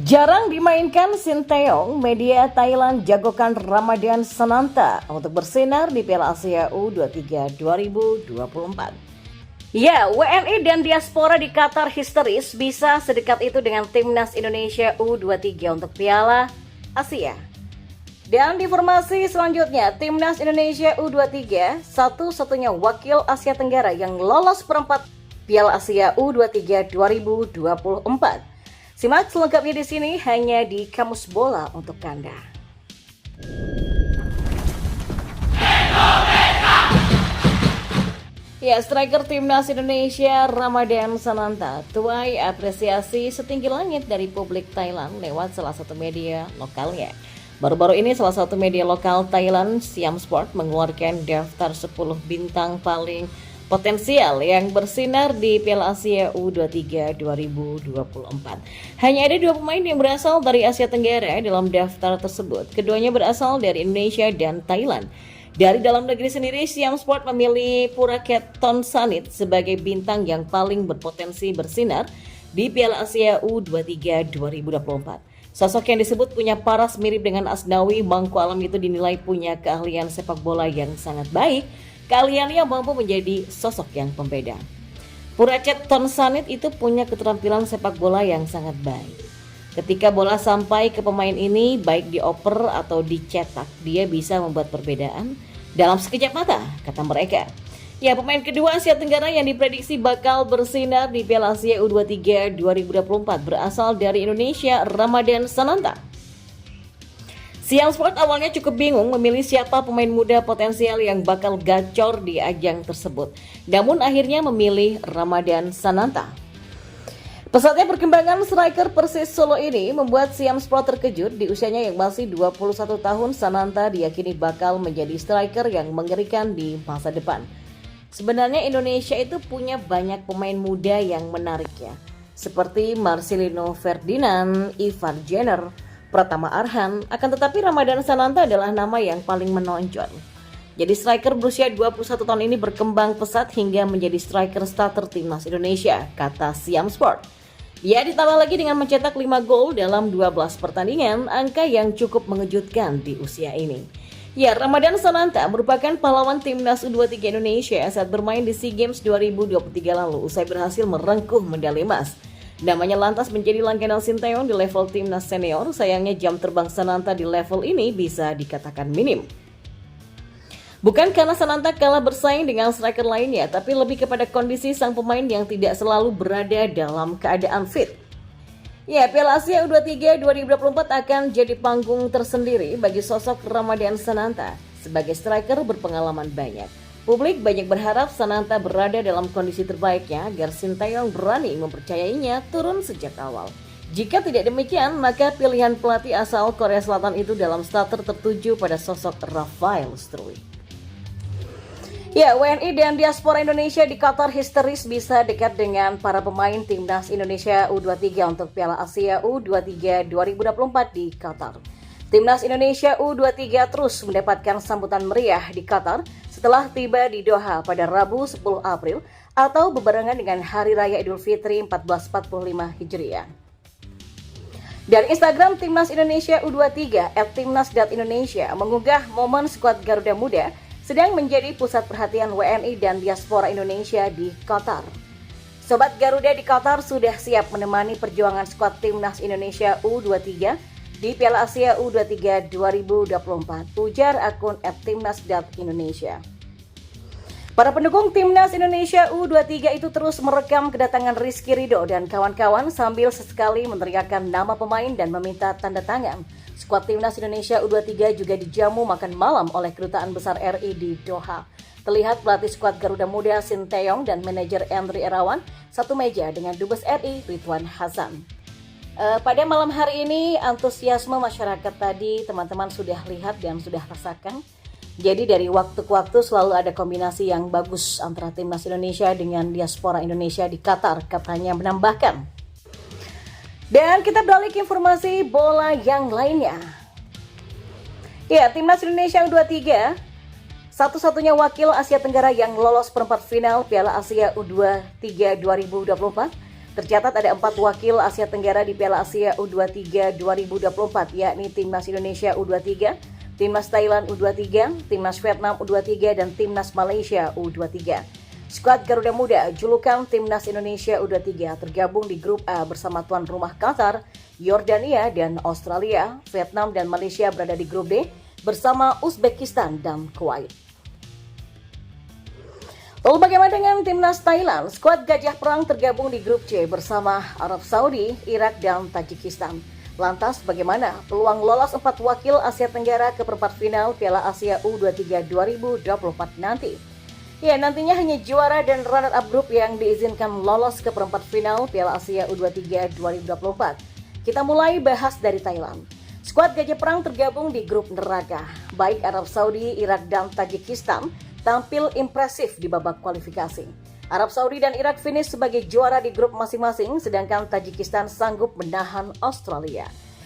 Jarang dimainkan Sinteyong, media Thailand jagokan Ramadan Sananta untuk bersinar di Piala Asia U23 2024. Ya, WNI dan diaspora di Qatar histeris bisa sedekat itu dengan timnas Indonesia U23 untuk Piala Asia. Dan di informasi selanjutnya, timnas Indonesia U23 satu-satunya wakil Asia Tenggara yang lolos perempat Piala Asia U23 2024. Simak selengkapnya di sini hanya di Kamus Bola untuk Anda. Ya, striker timnas Indonesia Ramadan Sananta tuai apresiasi setinggi langit dari publik Thailand lewat salah satu media lokalnya. Baru-baru ini salah satu media lokal Thailand, Siam Sport, mengeluarkan daftar 10 bintang paling potensial yang bersinar di Piala Asia U23 2024. Hanya ada 2 pemain yang berasal dari Asia Tenggara dalam daftar tersebut. Keduanya berasal dari Indonesia dan Thailand. Dari dalam negeri sendiri, Siam Sport memilih Puraket Thongsanit sebagai bintang yang paling berpotensi bersinar di Piala Asia U23 2024. Sosok yang disebut punya paras mirip dengan Asnawi Mangku Alam itu dinilai punya keahlian sepak bola yang sangat baik. Keahliannya mampu menjadi sosok yang pembeda. Puraket Thongsanit itu punya keterampilan sepak bola yang sangat baik. Ketika bola sampai ke pemain ini, baik dioper atau dicetak, dia bisa membuat perbedaan dalam sekejap mata, kata mereka. Ya, pemain kedua Asia Tenggara yang diprediksi bakal bersinar di Piala Asia U23 2024 berasal dari Indonesia, Ramadan Sananta. Siam Sport awalnya cukup bingung memilih siapa pemain muda potensial yang bakal gacor di ajang tersebut. Namun akhirnya memilih Ramadan Sananta. Pesatnya perkembangan striker Persis Solo ini membuat Siam Sport terkejut. Di usianya yang masih 21 tahun, Sananta diyakini bakal menjadi striker yang mengerikan di masa depan. Sebenarnya Indonesia itu punya banyak pemain muda yang menarik ya. Seperti Marcelino Ferdinand, Ivar Jenner, Pratama Arhan, akan tetapi Ramadan Sananta adalah nama yang paling menonjol. Jadi striker berusia 21 tahun ini berkembang pesat hingga menjadi striker starter timnas Indonesia, kata Siam Sport. Dia ditambah lagi dengan mencetak 5 gol dalam 12 pertandingan, angka yang cukup mengejutkan di usia ini. Ya, Ramadan Sananta merupakan pahlawan timnas U23 Indonesia saat bermain di SEA Games 2023 lalu usai berhasil merengkuh medali emas. Namanya lantas menjadi langganan Sinteyong di level timnas senior. Sayangnya jam terbang Sananta di level ini bisa dikatakan minim. Bukan karena Sananta kalah bersaing dengan striker lainnya, tapi lebih kepada kondisi sang pemain yang tidak selalu berada dalam keadaan fit. Ya, Piala Asia U23 2024 akan jadi panggung tersendiri bagi sosok Ramadan Sananta. Sebagai striker berpengalaman banyak, publik banyak berharap Sananta berada dalam kondisi terbaiknya agar Sinteyong berani mempercayainya turun sejak awal. Jika tidak demikian, maka pilihan pelatih asal Korea Selatan itu dalam starter tertuju pada sosok Rafael Struij. Ya, WNI dan diaspora Indonesia di Qatar histeris bisa dekat dengan para pemain timnas Indonesia U23 untuk Piala Asia U23 2024 di Qatar. Timnas Indonesia U23 terus mendapatkan sambutan meriah di Qatar setelah tiba di Doha pada Rabu 10 April atau berbarengan dengan Hari Raya Idul Fitri 1445 Hijriah. Dari Instagram Timnas Indonesia U23 @timnas.indonesia mengunggah momen skuad Garuda Muda sedang menjadi pusat perhatian WNI dan diaspora Indonesia di Qatar. Sobat Garuda di Qatar sudah siap menemani perjuangan skuad Timnas Indonesia U23 di Piala Asia U23 2024, ujar akun @timnas.indonesia. Para pendukung Timnas Indonesia U23 itu terus merekam kedatangan Rizky Ridho dan kawan-kawan sambil sesekali meneriakkan nama pemain dan meminta tanda tangan. Skuad Timnas Indonesia U23 juga dijamu makan malam oleh Kedutaan Besar RI di Doha. Terlihat pelatih skuad Garuda Muda Sinteyong dan manajer Andri Irawan satu meja dengan Dubes RI Ridwan Hasan. Pada malam hari ini antusiasme masyarakat tadi teman-teman sudah lihat dan sudah rasakan. Jadi dari waktu ke waktu selalu ada kombinasi yang bagus antara Timnas Indonesia dengan diaspora Indonesia di Qatar, katanya menambahkan. Dan kita beralih ke informasi bola yang lainnya. Ya, Timnas Indonesia U23 satu-satunya wakil Asia Tenggara yang lolos perempat final Piala Asia U23 2024 Tercatat ada 4 wakil Asia Tenggara di Piala Asia U23 2024, yakni Timnas Indonesia U23, Timnas Thailand U23, Timnas Vietnam U23, dan Timnas Malaysia U23. Skuad Garuda Muda, julukan Timnas Indonesia U23, tergabung di grup A bersama tuan rumah Qatar, Yordania, dan Australia. Vietnam dan Malaysia berada di grup D bersama Uzbekistan dan Kuwait. Lalu bagaimana dengan Timnas Thailand? Skuad Gajah Perang tergabung di grup C bersama Arab Saudi, Irak, dan Tajikistan. Lantas bagaimana peluang lolos 4 wakil Asia Tenggara ke perempat final Piala Asia U23 2024 nanti? Ya, nantinya hanya juara dan runner-up grup yang diizinkan lolos ke perempat final Piala Asia U23 2024. Kita mulai bahas dari Thailand. Skuad Gajah Perang tergabung di grup neraka. Baik Arab Saudi, Irak, dan Tajikistan tampil impresif di babak kualifikasi. Arab Saudi dan Irak finish sebagai juara di grup masing-masing, sedangkan Tajikistan sanggup menahan Australia.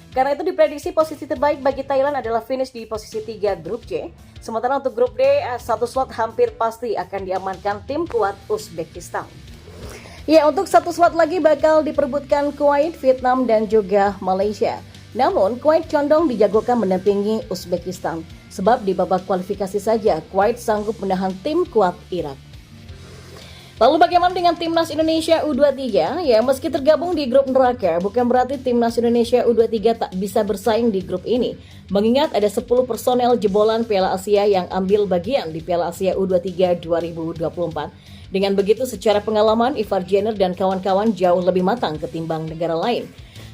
Karena itu diprediksi posisi terbaik bagi Thailand adalah finish di posisi 3 grup C. Sementara untuk grup D, satu slot hampir pasti akan diamankan tim kuat Uzbekistan. Ya, untuk satu slot lagi bakal diperebutkan Kuwait, Vietnam, dan juga Malaysia. Namun, Kuwait condong dijagokan mendampingi Uzbekistan. Sebab di babak kualifikasi saja, Kuwait sanggup menahan tim kuat Irak. Lalu bagaimana dengan Timnas Indonesia U23? Ya, meski tergabung di grup neraka, bukan berarti Timnas Indonesia U23 tak bisa bersaing di grup ini. Mengingat ada 10 personel jebolan Piala Asia yang ambil bagian di Piala Asia U23 2024. Dengan begitu, secara pengalaman, Ivar Jenner dan kawan-kawan jauh lebih matang ketimbang negara lain.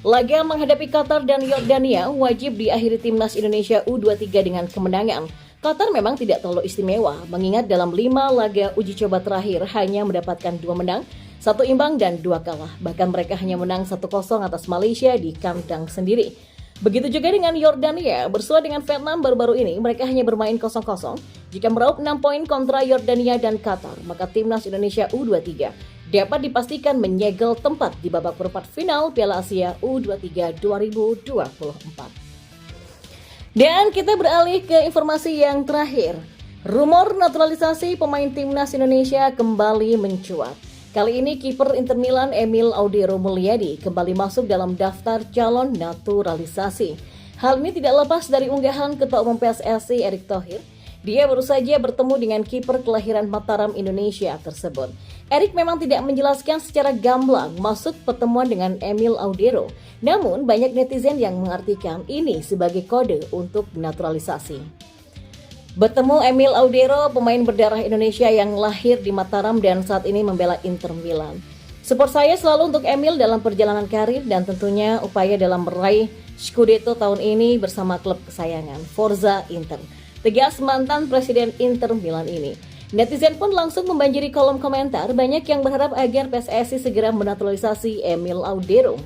Laga menghadapi Qatar dan Yordania wajib diakhiri Timnas Indonesia U23 dengan kemenangan. Qatar memang tidak terlalu istimewa, mengingat dalam 5 laga uji coba terakhir hanya mendapatkan 2 menang, 1 imbang, dan 2 kalah. Bahkan mereka hanya menang 1-0 atas Malaysia di kandang sendiri. Begitu juga dengan Yordania, bersua dengan Vietnam baru-baru ini, mereka hanya bermain 0-0. Jika meraup 6 poin kontra Yordania dan Qatar, maka Timnas Indonesia U23 dapat dipastikan menyegel tempat di babak perempat final Piala Asia U23 2024. Dan kita beralih ke informasi yang terakhir. Rumor naturalisasi pemain Timnas Indonesia kembali mencuat. Kali ini kiper Inter Milan Emil Audero Mulyadi kembali masuk dalam daftar calon naturalisasi. Hal ini tidak lepas dari unggahan Ketua Umum PSSI Erick Thohir. Dia baru saja bertemu dengan kiper kelahiran Mataram Indonesia tersebut. Erick memang tidak menjelaskan secara gamblang maksud pertemuan dengan Emil Audero. Namun banyak netizen yang mengartikan ini sebagai kode untuk naturalisasi. Bertemu Emil Audero, pemain berdarah Indonesia yang lahir di Mataram dan saat ini membela Inter Milan. Support saya selalu untuk Emil dalam perjalanan karir dan tentunya upaya dalam meraih Scudetto tahun ini bersama klub kesayangan Forza Inter. Tegas mantan Presiden Inter Milan ini. Netizen pun langsung membanjiri kolom komentar, banyak yang berharap agar PSSI segera menaturalisasi Emil Audero.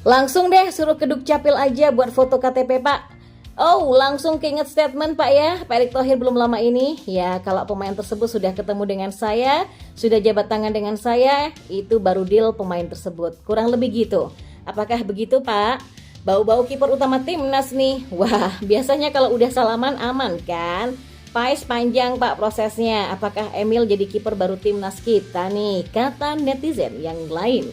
Langsung deh suruh ke Dukcapil aja buat foto KTP, Pak. Oh, langsung keinget statement Pak ya, Pak Erick Thohir belum lama ini. Ya, kalau pemain tersebut sudah ketemu dengan saya, sudah jabat tangan dengan saya, itu baru deal pemain tersebut. Kurang lebih gitu. Apakah begitu, Pak? Bau-bau kiper utama timnas nih. Wah, biasanya kalau udah salaman aman kan? Pais panjang Pak prosesnya. Apakah Emil jadi kiper baru timnas kita nih? Kata netizen yang lain.